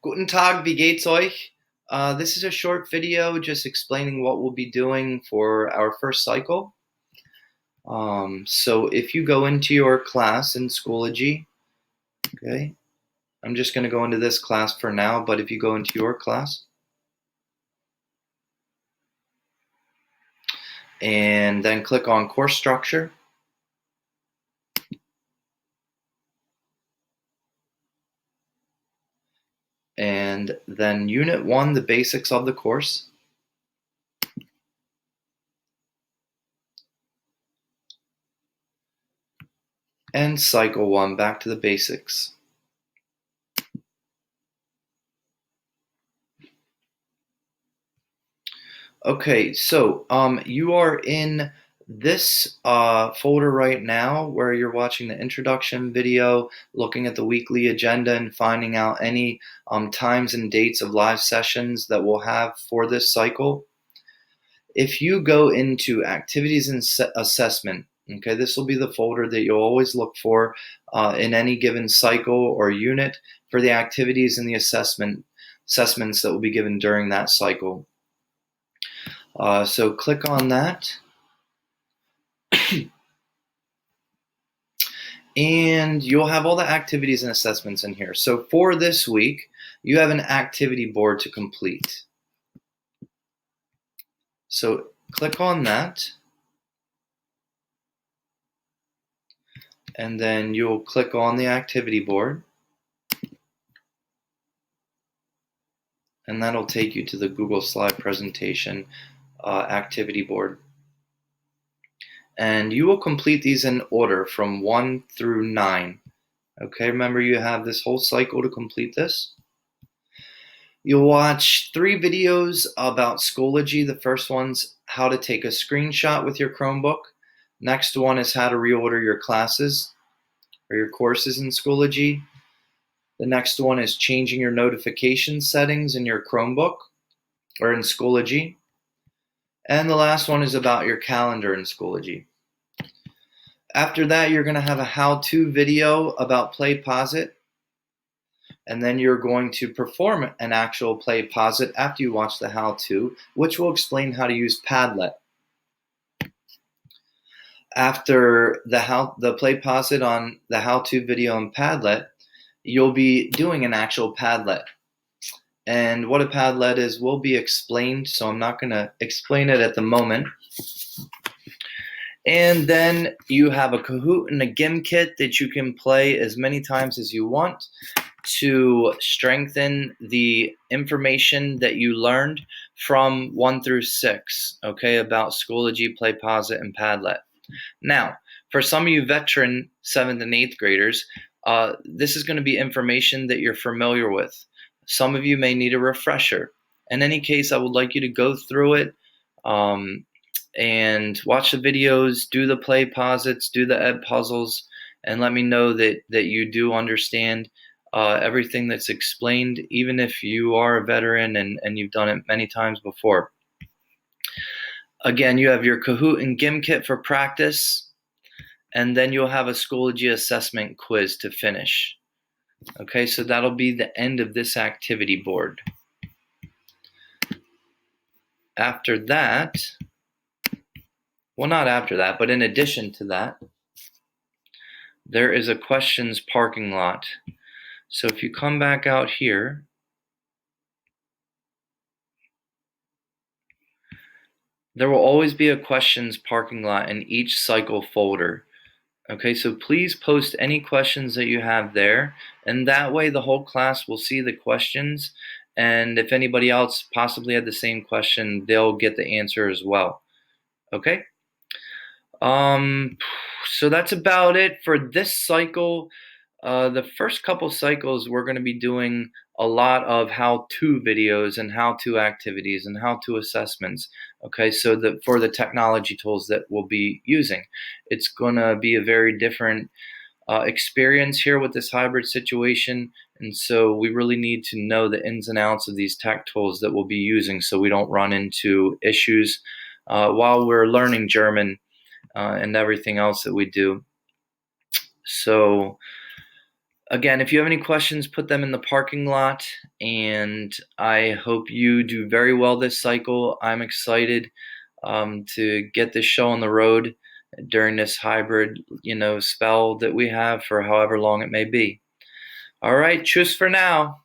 Guten Tag, wie geht's euch? This is a short video just explaining what we'll be doing for our first cycle. So if you go into your class in Schoology, okay, I'm just going to go into this class for now, but if you go into your class, and then click on course structure, and then Unit 1, the basics of the course. And Cycle 1, back to the basics. Okay, so you are in this folder right now where you're watching the introduction video, looking at the weekly agenda and finding out any times and dates of live sessions that we'll have for this cycle. If you go into activities and assessment, okay, this will be the folder that you'll always look for in any given cycle or unit for the activities and the assessments that will be given during that cycle. So click on that. And you'll have all the activities and assessments in here. So for this week, you have an activity board to complete. So click on that. And then you'll click on the activity board. And that'll take you to the Google Slide presentation activity board. And you will complete these in order from 1 through 9. Okay, remember you have this whole cycle to complete this. You'll watch 3 videos about Schoology. The first one's how to take a screenshot with your Chromebook. Next one is how to reorder your classes or your courses in Schoology. The next one is changing your notification settings in your Chromebook or in Schoology. And the last one is about your calendar in Schoology. After that, you're going to have a how-to video about PlayPosit. And then you're going to perform an actual PlayPosit after you watch the how-to, which will explain how to use Padlet. After the PlayPosit on the how-to video in Padlet, you'll be doing an actual Padlet. And what a Padlet is will be explained, so I'm not going to explain it at the moment. And then you have a Kahoot and a Gimkit that you can play as many times as you want to strengthen the information that you learned from 1 through 6, okay, about Schoology, PlayPosit, and Padlet. Now, for some of you veteran 7th and 8th graders, this is going to be information that you're familiar with. Some of you may need a refresher. In any case, I would like you to go through it and watch the videos, do the PlayPosits, do the Edpuzzles, and let me know that you do understand everything that's explained, even if you are a veteran and you've done it many times before. Again, you have your Kahoot and Gimkit for practice, and then you'll have a Schoology assessment quiz to finish. Okay, so that'll be the end of this activity board. After that, well, not after that, but in addition to that, there is a questions parking lot. So if you come back out here, there will always be a questions parking lot in each cycle folder. Okay, so please post any questions that you have there, and that way the whole class will see the questions, and if anybody else possibly had the same question, they'll get the answer as well. Okay? So that's about it for this cycle. The first couple cycles, we're going to be doing a lot of how-to videos and how-to activities and how-to assessments. Okay, so for the technology tools that we'll be using, it's going to be a very different experience here with this hybrid situation, and so we really need to know the ins and outs of these tech tools that we'll be using so we don't run into issues while we're learning German and everything else that we do. So Again, if you have any questions, put them in the parking lot, and I hope you do very well this cycle. I'm excited to get this show on the road during this hybrid, spell that we have for however long it may be. All right, tschüss for now.